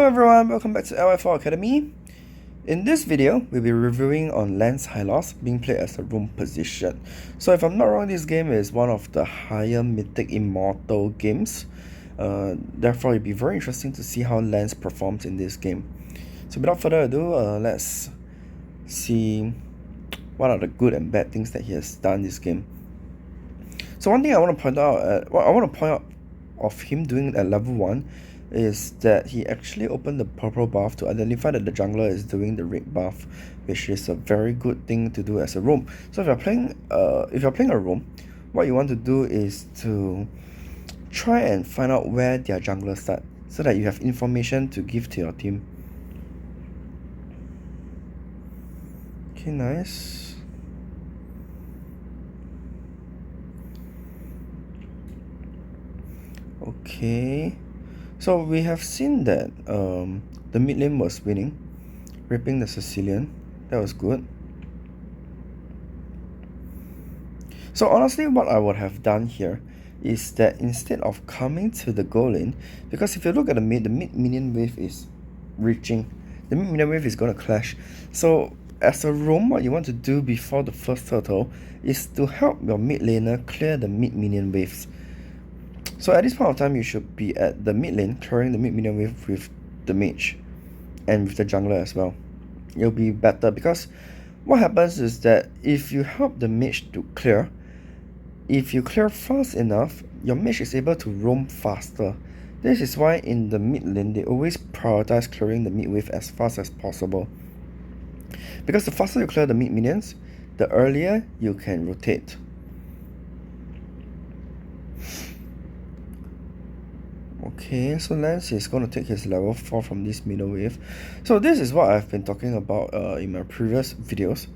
Hello everyone, welcome back to LY4 Academy. In this video, we'll be reviewing on Lance Hylos being played as a roam position. So if I'm not wrong, this game is one of the higher mythic immortal games. Therefore, it'll be very interesting to see how Lance performs in this game. So without further ado, let's see what are the good and bad things that he has done in this game. So one thing I want to point out, of him doing at level 1 is that he actually opened the purple buff to identify that the jungler is doing the red buff, which is a very good thing to do as a roam. So if you're playing a roam, what you want to do is to try and find out where their jungler start, so that you have information to give to your team. Okay, nice. Okay. So we have seen that the mid lane was winning, ripping the Sicilian. That was good. So honestly, what I would have done here is that instead of coming to the goal lane, because if you look at the mid minion wave is reaching. The mid minion wave is going to clash. So as a roam, what you want to do before the first turtle is to help your mid laner clear the mid minion waves. So at this point of time, you should be at the mid lane, clearing the mid minion wave with the mage and with the jungler as well. It'll be better, because what happens is that if you help the mage to clear, if you clear fast enough, your mage is able to roam faster. This is why in the mid lane, they always prioritize clearing the mid wave as fast as possible. Because the faster you clear the mid minions, the earlier you can rotate. Okay, so Lance is going to take his level 4 from this middle wave. So this is what I've been talking about in my previous videos.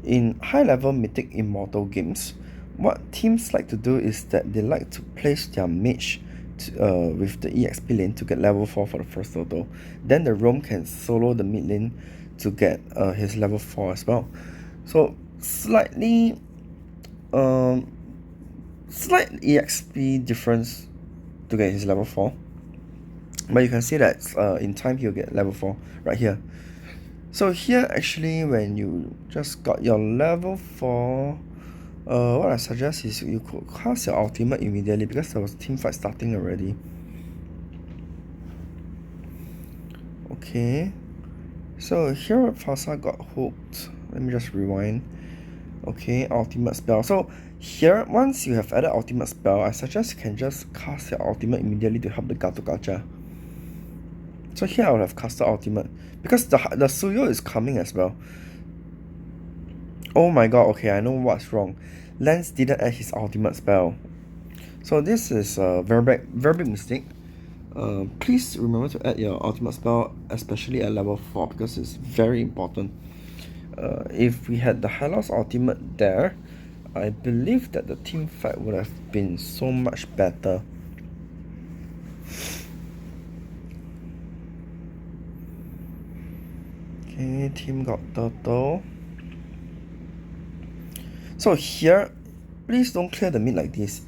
In high level mythic immortal games, what teams like to do is that they like to place their mage with the EXP lane to get level 4 for the first turtle. Then the roam can solo the mid lane to get his level 4 as well. So slightly slight EXP difference to get his level 4, but you can see that in time he'll get level 4 right here. So here actually, when you just got your level 4, what I suggest is you could cast your ultimate immediately, because there was team fight starting already. Okay, so here Fasa got hooked. Let me just rewind. Okay, ultimate spell. So here, once you have added ultimate spell, I suggest you can just cast your ultimate immediately to help the Gato Gacha. So here I would have casted ultimate, because the Suyo is coming as well. Oh my god, okay, I know what's wrong. Lance didn't add his ultimate spell. So this is a very big mistake. Please remember to add your ultimate spell, especially at level 4, because it's very important. If we had the Hylos ultimate there, I believe that the team fight would have been so much better. Okay, team got turtle. So here, please don't clear the mid like this.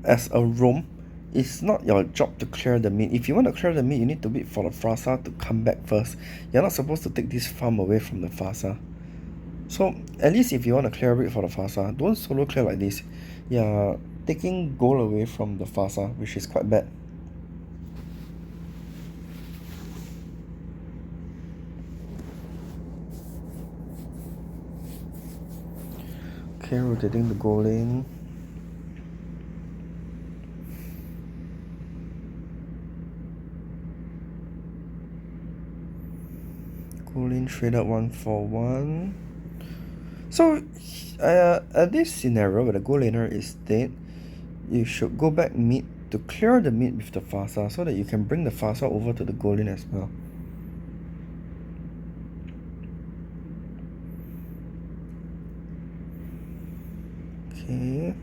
As a roam, it's not your job to clear the mid. If you want to clear the mid, you need to wait for the Fasa to come back first. You're not supposed to take this farm away from the Fasa. So at least if you want to clear it for the Fasa, don't solo clear like this. You're taking gold away from the Fasa, which is quite bad. Okay, rotating the gold lane. Gold lane traded 1-for-1. So at this scenario where the gold laner is dead, you should go back mid to clear the mid with the Fasa, so that you can bring the Fasa over to the gold lane as well. Okay.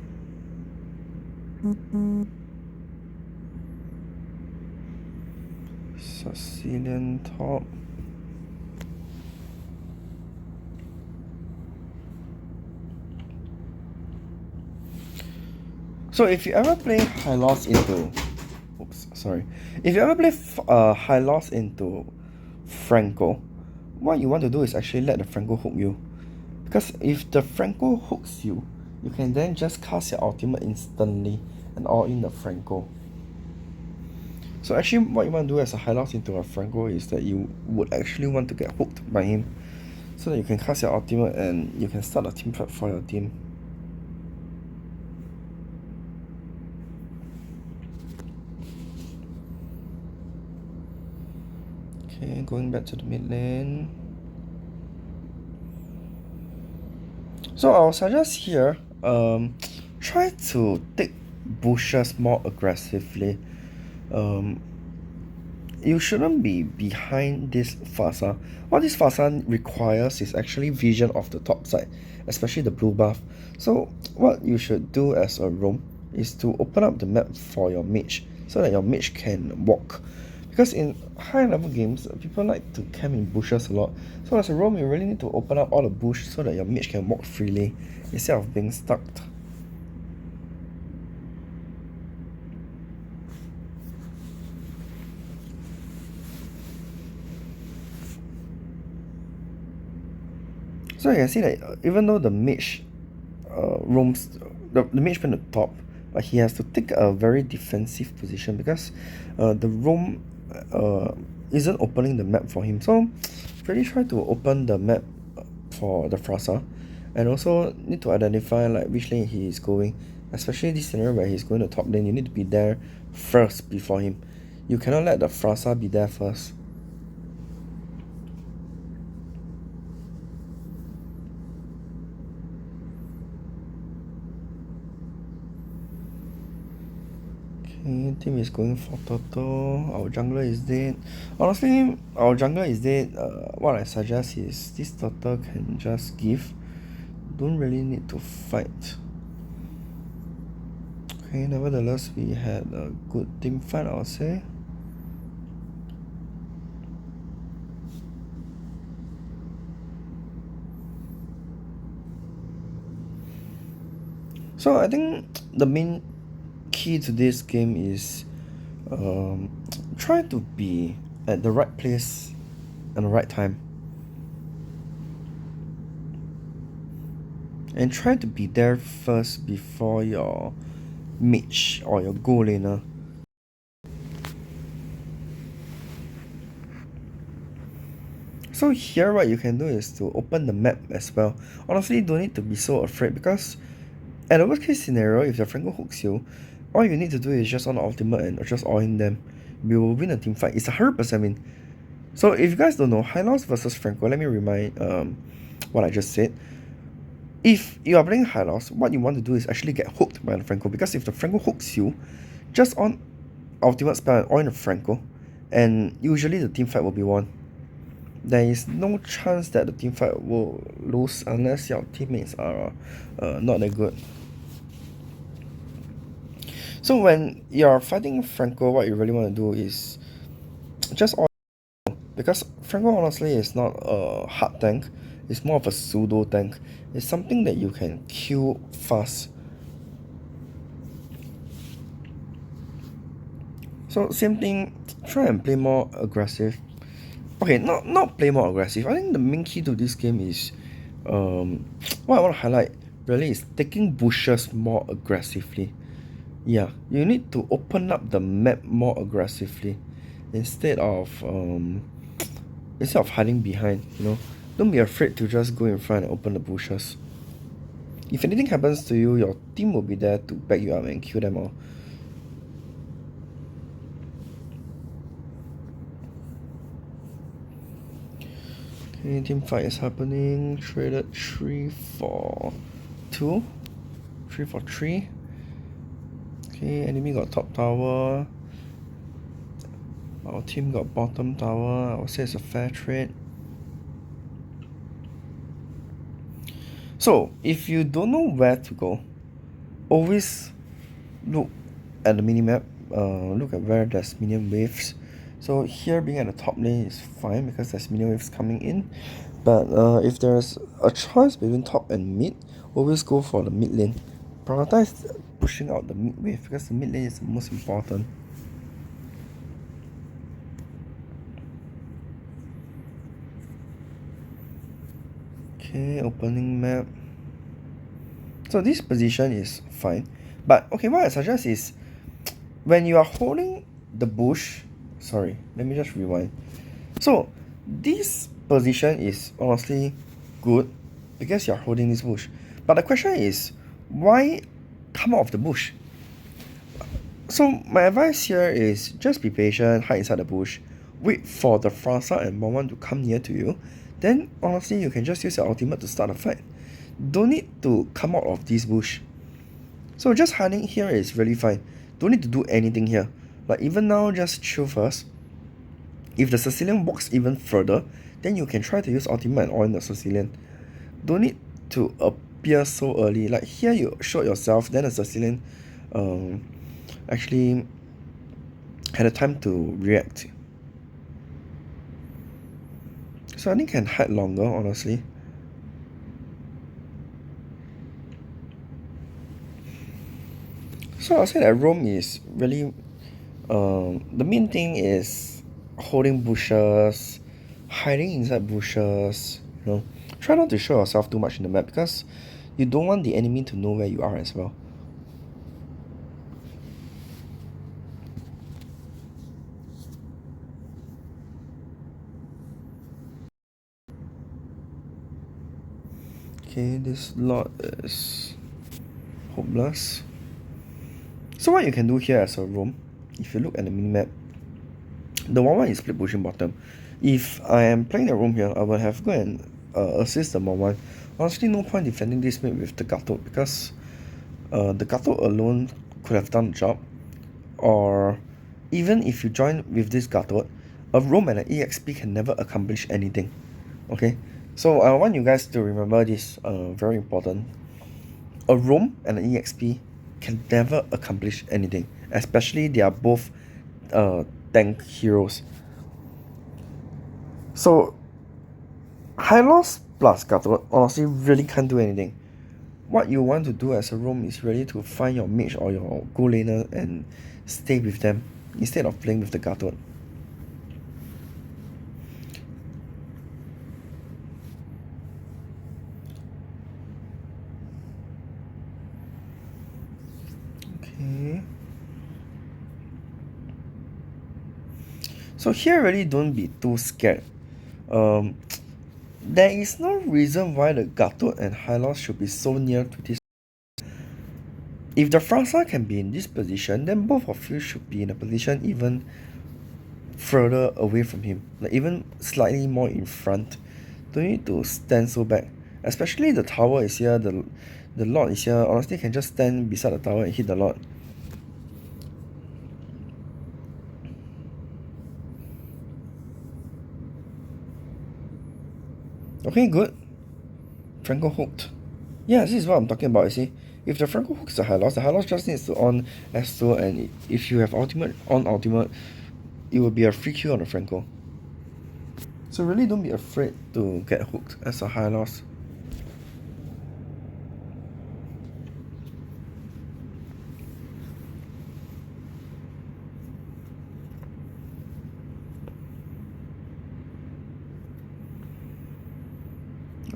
Sicilian top. So if you ever play Hylos into sorry. If you ever play Hylos into Franco, what you want to do is actually let the Franco hook you. Because if the Franco hooks you, you can then just cast your ultimate instantly and all in the Franco. So actually what you want to do as a Hylos into a Franco is that you would actually want to get hooked by him so that you can cast your ultimate and you can start a team fight for your team. Okay, going back to the mid lane. So I'll suggest here, try to take bushes more aggressively. You shouldn't be behind this Fasa. What this Fasa requires is actually vision of the top side, especially the blue buff. So what you should do as a roam is to open up the map for your mage so that your mage can walk. Because in high level games, people like to camp in bushes a lot. So as a roam, you really need to open up all the bush so that your mage can walk freely instead of being stuck. So you can see that even though the mage roams, the mage went to top, but he has to take a very defensive position because the roam isn't opening the map for him. So really try to open the map for the Frasa, and also need to identify like which lane he is going. Especially this scenario where he's going to top lane, you need to be there first before him. You cannot let the Frasa be there first. Okay, team is going for turtle. Our jungler is dead. Honestly, our jungler is dead. What I suggest is this turtle can just give. Don't really need to fight. Okay, nevertheless, we had a good team fight, I would say. So I think the main key to this game is try to be at the right place at the right time. And try to be there first before your mage or your goal laner. So here what you can do is to open the map as well. Honestly, don't need to be so afraid because at the worst case scenario, if your Franco hooks you, all you need to do is just on the ultimate and just all in them. We will win a team fight. It's 100% win. So if you guys don't know, Hylos versus Franco, let me remind what I just said. If you are playing Hylos, what you want to do is actually get hooked by the Franco, because if the Franco hooks you, just on ultimate spell or in the Franco, and usually the team fight will be won. There is no chance that the team fight will lose unless your teammates are not that good. So when you're fighting Franco, what you really want to do is just all, because Franco honestly is not a hard tank, it's more of a pseudo tank. It's something that you can kill fast. So same thing, try and play more aggressive. Okay, not play more aggressive. I think the main key to this game is what I want to highlight really is taking bushes more aggressively. Yeah, you need to open up the map more aggressively instead of hiding behind, you know. Don't be afraid to just go in front and open the bushes. If anything happens to you, your team will be there to back you up and kill them all. Okay, team fight is happening. Traded 3 for 2. 3 for 3. Okay, enemy got top tower. Our team got bottom tower. I would say it's a fair trade. So, if you don't know where to go, always look at the minimap. Look at where there's minion waves. So here being at the top lane is fine because there's minion waves coming in. But if there's a choice between top and mid, always go for the mid lane. Prioritize pushing out the mid wave because the mid lane is the most important. Okay, opening map. So this position is fine. But okay, what I suggest is when you are holding the bush, sorry, let me just rewind. So this position is honestly good because you're holding this bush. But the question is, why come out of the bush? So my advice here is just be patient, hide inside the bush, wait for the Frasa and Momo to come near to you. Then honestly you can just use your ultimate to start a fight. Don't need to come out of this bush. So just hiding here is really fine. Don't need to do anything here. Like even now, just chill first. If the Sicilian walks even further, then you can try to use ultimate and on the Sicilian. Don't need to appear so early. Like here you shot yourself, then the Sicilian actually had a time to react. So I think can hide longer, honestly. So I'll say that Rome is really the main thing is holding bushes, hiding inside bushes, you know. Try not to show yourself too much in the map because you don't want the enemy to know where you are as well. Okay, this lot is hopeless. So what you can do here as a roam, if you look at the minimap, the 1-1 is split pushing bottom. If I am playing the roam here, I will have go and assist the 1-1. Honestly, no point defending this map with the Gato because the Gato alone could have done the job. Or even if you join with this Gato, a roam and an EXP can never accomplish anything. Okay, so I want you guys to remember this, very important. A roam and an EXP can never accomplish anything, especially they are both tank heroes. So Hylos plus Gato honestly really can't do anything. What you want to do as a roam is really to find your mage or your go laner and stay with them instead of playing with the Gato. Okay. So here really don't be too scared. There is no reason why the Gato and Hylos should be so near to this. If the Frasa can be in this position, then both of you should be in a position even further away from him, like even slightly more in front. Don't need to stand so back. Especially the tower is here, the lot is here. Honestly, can just stand beside the tower and hit the lot. Okay, good. Franco hooked. Yeah, this is what I'm talking about, you see. If the Franco hooks the Hylos just needs to on S2, and if you have ultimate on ultimate, it will be a free kill on the Franco. So really don't be afraid to get hooked as a Hylos.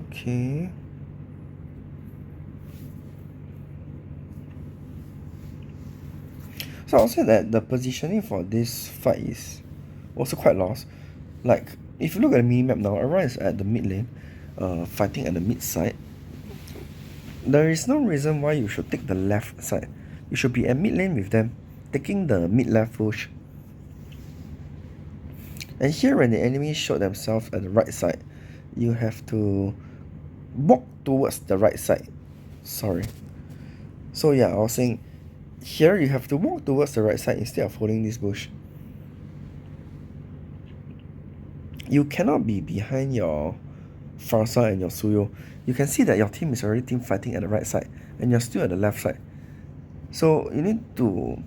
Okay. So I'll say that the positioning for this fight is also quite lost. Like, if you look at the mini-map now, everyone is at the mid lane, fighting at the mid side. There is no reason why you should take the left side. You should be at mid lane with them, taking the mid left push. And here when the enemy showed themselves at the right side, you have to walk towards the right side. Sorry. So yeah, I was saying, here you have to walk towards the right side instead of holding this bush. You cannot be behind your Farsa and your Suyo. You can see that your team is already team fighting at the right side and you're still at the left side. So you need to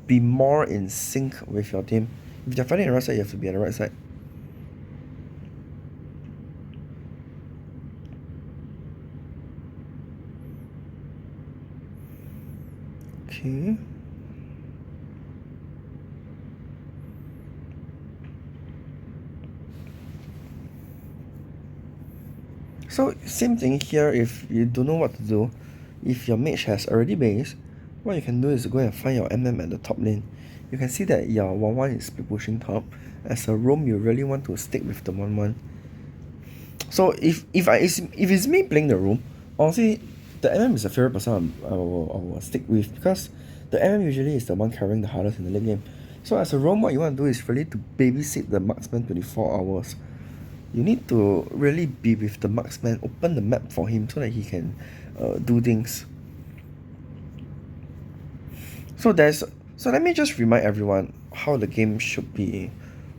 be more in sync with your team. If they're fighting at the right side, you have to be at the right side. Okay. So same thing here, if you don't know what to do, if your mage has already base, what you can do is go and find your MM at the top lane. You can see that your 1-1 is split pushing top. As a roam, you really want to stick with the 1-1. So if it's me playing the room, honestly, the MM is the favorite person I will stick with, because the MM usually is the one carrying the hardest in the late game. So as a roam, what you want to do is really to babysit the marksman 24 hours. You need to really be with the marksman, open the map for him so that he can do things. So let me just remind everyone how the game should be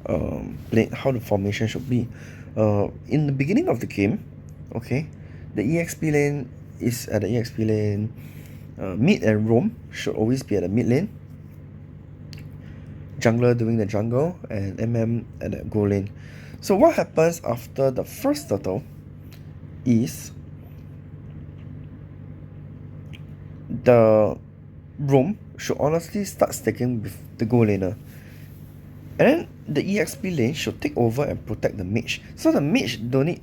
played, how the formation should be. In the beginning of the game, okay, the EXP lane is at the EXP lane. Mid and roam should always be at the mid lane. Jungler doing the jungle, and MM at the goal lane. So what happens after the first turtle is the roam should honestly start sticking with the goal laner. And then the EXP lane should take over and protect the mage. So the mage don't need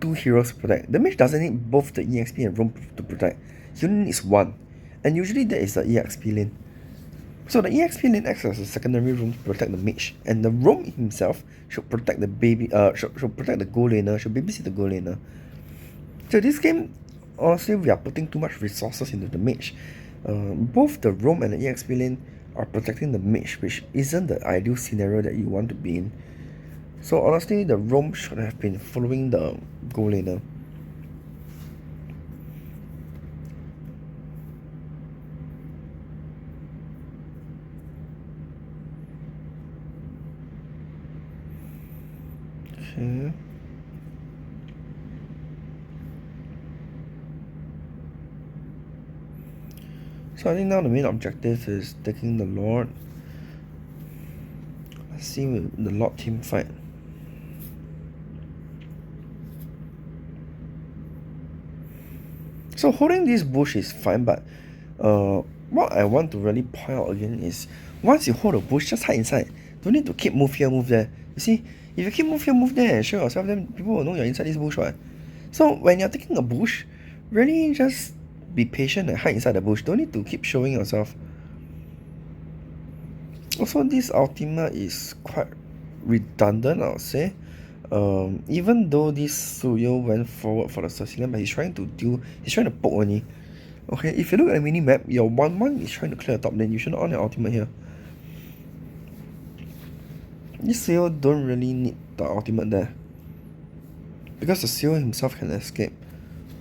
two heroes to protect. The mage doesn't need both the EXP and roam to protect. He only needs one. And usually that is the EXP lane. So the EXP lane acts as a secondary room to protect the mage, and the roam himself should protect the should protect the goal laner, should babysit the goal laner. So this game, honestly, we are putting too much resources into the mage. Both the roam and the EXP lane are protecting the mage, which isn't the ideal scenario that you want to be in. So honestly, the roam should have been following the goal laner. Okay. So I think now the main objective is taking the Lord. Let's see with the Lord team fight. So holding this bush is fine, but what I want to really point out again is, once you hold a bush, just hide inside. Don't need to keep move here, move there. You see, if you keep move here, move there and show yourself, then people will know you're inside this bush, right? So when you're taking a bush, really just be patient and hide inside the bush. Don't need to keep showing yourself. Also, this ultimate is quite redundant, I would say. Even though this Suyo went forward for the Sicilian, but he's trying to poke only. Okay, if you look at the mini map, your 1-1 is trying to clear the top lane. You should not on your ultimate here. This Suyo don't really need the ultimate there, because the Suyo himself can escape.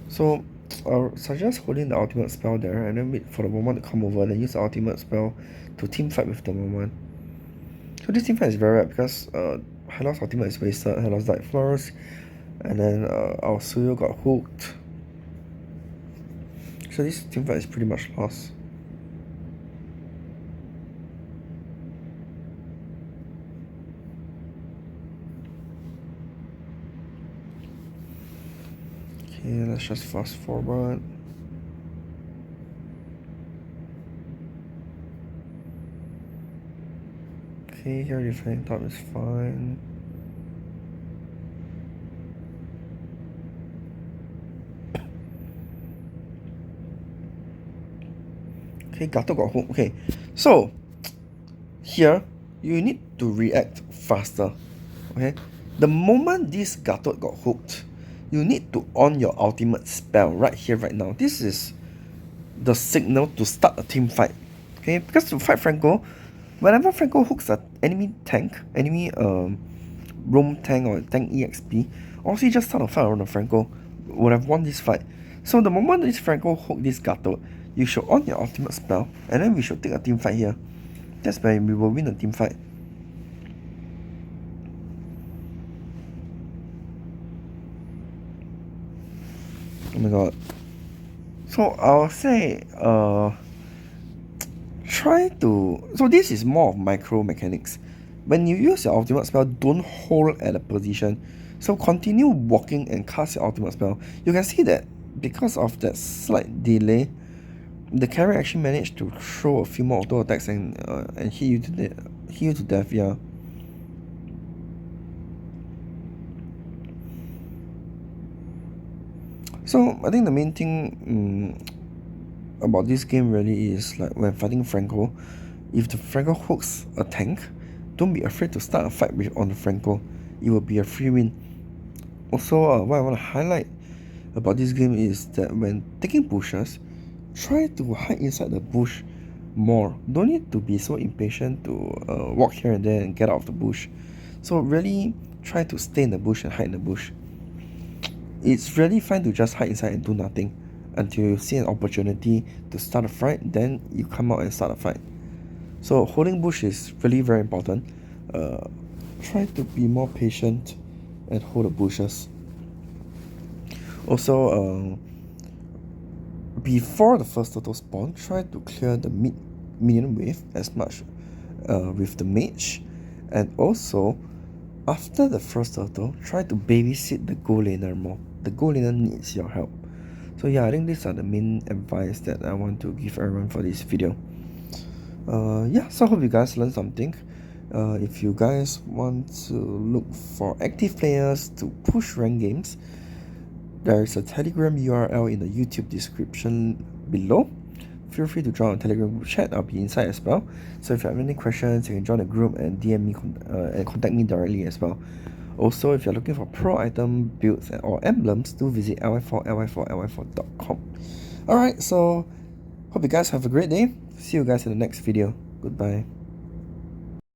So I'll suggest holding the ultimate spell there and then wait for the 1-1 to come over, then use the ultimate spell to team fight with the 1-1. So this team fight is very rare because Hylos ultimate is wasted, Hylos died first, and then our Suyo got hooked. So this team fight is pretty much lost. Okay, let's just fast forward. Okay, here defending top is fine. Okay, Gato got hooked. Okay, so here you need to react faster. Okay, the moment this Gato got hooked, you need to on your ultimate spell right here, right now. This is the signal to start a team fight. Okay, because to fight Franco, whenever Franco hooks an enemy tank, enemy roam tank or tank EXP, also just start a fight around the Franco, would have won this fight. So the moment this Franco hook this Gato, you should on your ultimate spell, and then we should take a team fight here. That's when we will win a team fight. Oh my god. So I'll say try to, so this is more of micro mechanics. When you use your ultimate spell, don't hold at a position. So continue walking and cast your ultimate spell. You can see that because of that slight delay, the carry actually managed to throw a few more auto attacks and hit you to death, yeah. So I think the main thing about this game really is like when fighting Franco, if the Franco hooks a tank, don't be afraid to start a fight on the Franco. It will be a free win. Also, what I want to highlight about this game is that when taking bushes, try to hide inside the bush more. Don't need to be so impatient to walk here and there and get out of the bush. So really try to stay in the bush and hide in the bush. It's really fine to just hide inside and do nothing until you see an opportunity to start a fight, then you come out and start a fight. So holding bush is really very important. Try to be more patient and hold the bushes. Also, before the first turtle spawn, try to clear the minion wave as much with the mage, and also after the first turtle, try to babysit the gold laner more. The gold laner needs your help. So yeah, I think these are the main advice that I want to give everyone for this video. Yeah, so I hope you guys learned something. If you guys want to look for active players to push rank games, there is a Telegram URL in the YouTube description below. Feel free to join our Telegram group chat. I'll be inside as well. So if you have any questions, you can join the group and DM me and contact me directly as well. Also, if you're looking for pro item builds or emblems, do visit LY4, LY4, LY4.com. Alright, so hope you guys have a great day. See you guys in the next video. Goodbye.